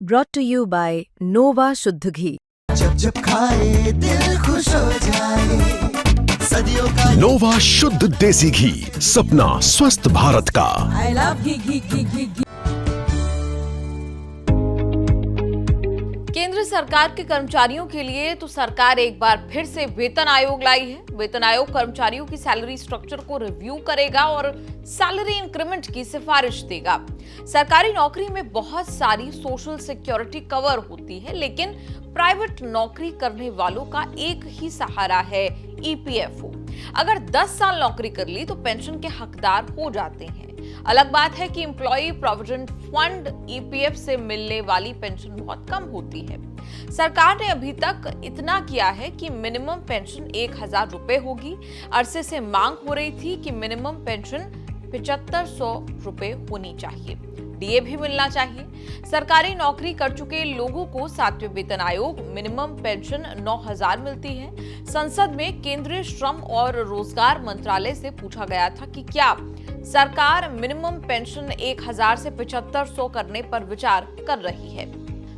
brought to you by Nova शुद्ध घी। जब जब खाए दिल खुश हो जाए, सदियों का नोवा शुद्ध देसी घी, सपना स्वस्थ भारत का। I love घी। केंद्र सरकार के कर्मचारियों के लिए तो सरकार एक बार फिर से वेतन आयोग लाई है। वेतन आयोग कर्मचारियों की सैलरी स्ट्रक्चर को रिव्यू करेगा और सैलरी इंक्रीमेंट की सिफारिश देगा। सरकारी नौकरी में बहुत सारी सोशल सिक्योरिटी कवर होती है, लेकिन प्राइवेट नौकरी करने वालों का एक ही सहारा है, ईपीएफओ। अगर 10 साल नौकरी कर ली तो पेंशन के हकदार हो जाते हैं। अलग बात है कि एम्प्लॉय प्रोविडेंट फंड ईपीएफ से मिलने वाली पेंशन बहुत कम होती है। सरकार ने अभी तक इतना किया है कि मिनिमम पेंशन 1000 रुपए होगी। अरसे से मांग हो रही थी कि मिनिमम पेंशन 7500 रुपए होनी चाहिए, डीए भी मिलना चाहिए। सरकारी नौकरी कर चुके लोगों को 7वें वेतन आयोग मिनिमम पेंशन 9000 मिलती है। संसद में केंद्रीय श्रम और रोजगार मंत्रालय से पूछा गया था कि क्या सरकार मिनिमम पेंशन 1000 से 7500 करने पर विचार कर रही है।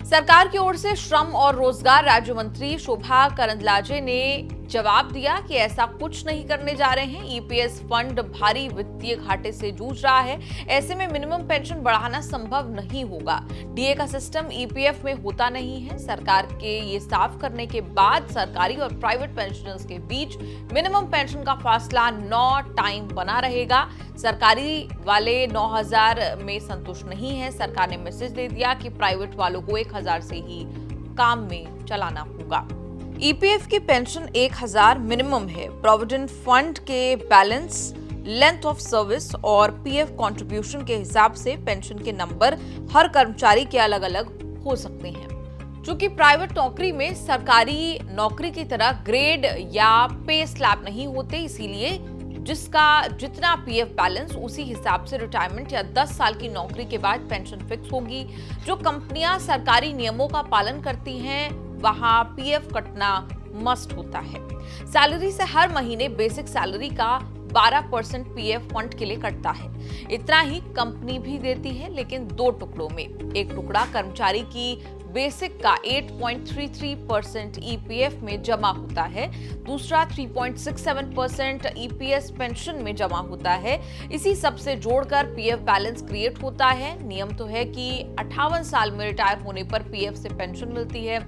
सरकार की ओर से श्रम और रोजगार राज्य मंत्री शोभा करंदलाजे ने जवाब दिया कि ऐसा कुछ नहीं करने जा रहे हैं। ईपीएस फंड भारी वित्तीय घाटे से जूझ रहा है, ऐसे में मिनिमम पेंशन बढ़ाना संभव नहीं होगा। डीए का सिस्टम ईपीएफ में होता नहीं है। सरकार के ये साफ करने के बाद सरकारी और प्राइवेट पेंशनर्स के बीच मिनिमम पेंशन का फासला 9 टाइम बना रहेगा। सरकारी वाले 9000 में संतुष्ट नहीं है। सरकार ने मैसेज दे दिया कि प्राइवेट वालों को 1000 से ही काम में चलाना होगा। ईपीएफ की पेंशन 1000 मिनिमम है। प्रोविडेंट फंड के बैलेंस, लेंथ ऑफ सर्विस और पीएफ कंट्रीब्यूशन के हिसाब से पेंशन के नंबर हर कर्मचारी के अलग अलग हो सकते हैं। चूंकि प्राइवेट नौकरी में सरकारी नौकरी की तरह ग्रेड या पे स्लैब नहीं होते, इसीलिए जिसका जितना पीएफ बैलेंस उसी हिसाब से रिटायरमेंट या 10 साल की नौकरी के बाद पेंशन फिक्स होगी। जो कंपनियां सरकारी नियमों का पालन करती हैं वहां पीएफ कटना मस्ट होता है। सैलरी से हर महीने बेसिक सैलरी का 12% पीएफ फंड के लिए कटता है। इतना ही कंपनी भी देती है, लेकिन 2 टुकड़ों में। एक टुकड़ा कर्मचारी की बेसिक का 8.33% ईपीएफ में जमा होता है, दूसरा 3.67% ईपीएस पेंशन में जमा होता है। इसी सब से जोड़कर पीएफ बैलेंस क्रिएट होता है। नियम तो है कि 58 साल में रिटायर होने पर पीएफ से पेंशन मिलती है।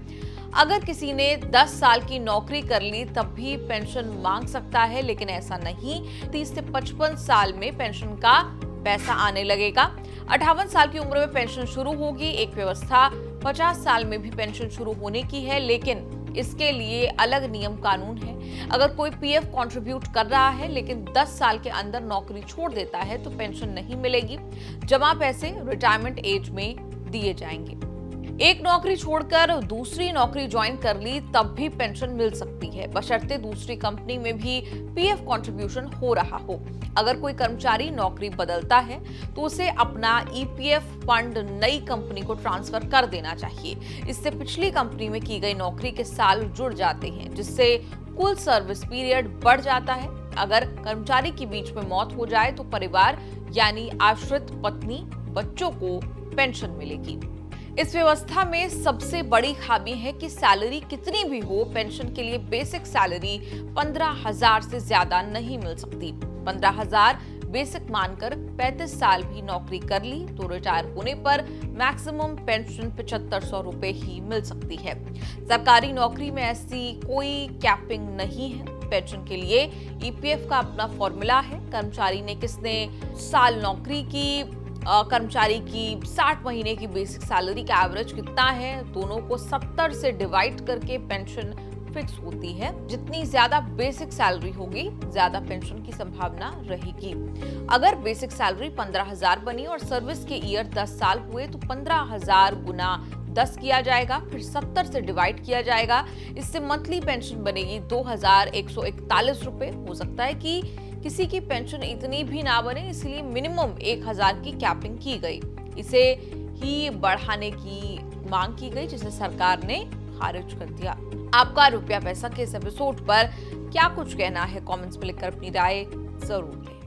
अगर किसी ने 10 साल की नौकरी कर ली तब भी पेंशन मांग सकता है, लेकिन ऐसा नहीं। 30 से 55 साल में पेंशन का पैसा आने लगेगा। 58 साल की उम्र में पेंशन शुरू होगी। एक व्यवस्था 50 साल में भी पेंशन शुरू होने की है, लेकिन इसके लिए अलग नियम कानून है। अगर कोई पीएफ कंट्रीब्यूट कर रहा है लेकिन 10 साल के अंदर नौकरी छोड़ देता है तो पेंशन नहीं मिलेगी। जमा पैसे रिटायरमेंट एज में दिए जाएंगे। एक नौकरी छोड़कर दूसरी नौकरी ज्वाइन कर ली तब भी पेंशन मिल सकती है, बशर्ते दूसरी कंपनी में भी पीएफ कंट्रीब्यूशन हो रहा हो। अगर कोई कर्मचारी नौकरी बदलता है तो उसे अपना ईपीएफ फंड नई कंपनी को ट्रांसफर कर देना चाहिए। इससे पिछली कंपनी में की गई नौकरी के साल जुड़ जाते हैं, जिससे कुल सर्विस पीरियड बढ़ जाता है। अगर कर्मचारी की बीच में मौत हो जाए तो परिवार यानी आश्रित पत्नी, बच्चों को पेंशन मिलेगी। इस व्यवस्था में सबसे बड़ी खामी है कि सैलरी कितनी भी हो, पेंशन के लिए बेसिक सैलरी 15000 से ज्यादा नहीं मिल सकती। 15000 बेसिक मानकर 35 साल भी नौकरी कर ली तो रिटायर होने पर मैक्सिमम पेंशन 7500 रुपए ही मिल सकती है। सरकारी नौकरी में ऐसी कोई कैपिंग नहीं है। पेंशन के लिए ईपीएफ का अपना फॉर्मूला है। कर्मचारी ने किसने साल नौकरी की, कर्मचारी की 60 महीने की बेसिक सैलरी का एवरेज कितना है, दोनों को 70 से डिवाइड करके पेंशन फिक्स होती है। जितनी ज्यादा बेसिक सैलरी होगी ज्यादा पेंशन की संभावना रहेगी। अगर बेसिक सैलरी 15000 बनी और सर्विस के ईयर 10 साल हुए तो 15000 गुना 10 किया जाएगा, फिर 70 से डिवाइड किया जाएगा। इससे मंथली पेंशन बनेगी 2141 रुपए। हो सकता है कि किसी की पेंशन इतनी भी ना बने, इसलिए मिनिमम 1000 की कैपिंग की गई। इसे ही बढ़ाने की मांग की गई, जिसे सरकार ने खारिज कर दिया। आपका रुपया पैसा के इस एपिसोड पर क्या कुछ कहना है, कमेंट्स में लिखकर अपनी राय जरूर दें।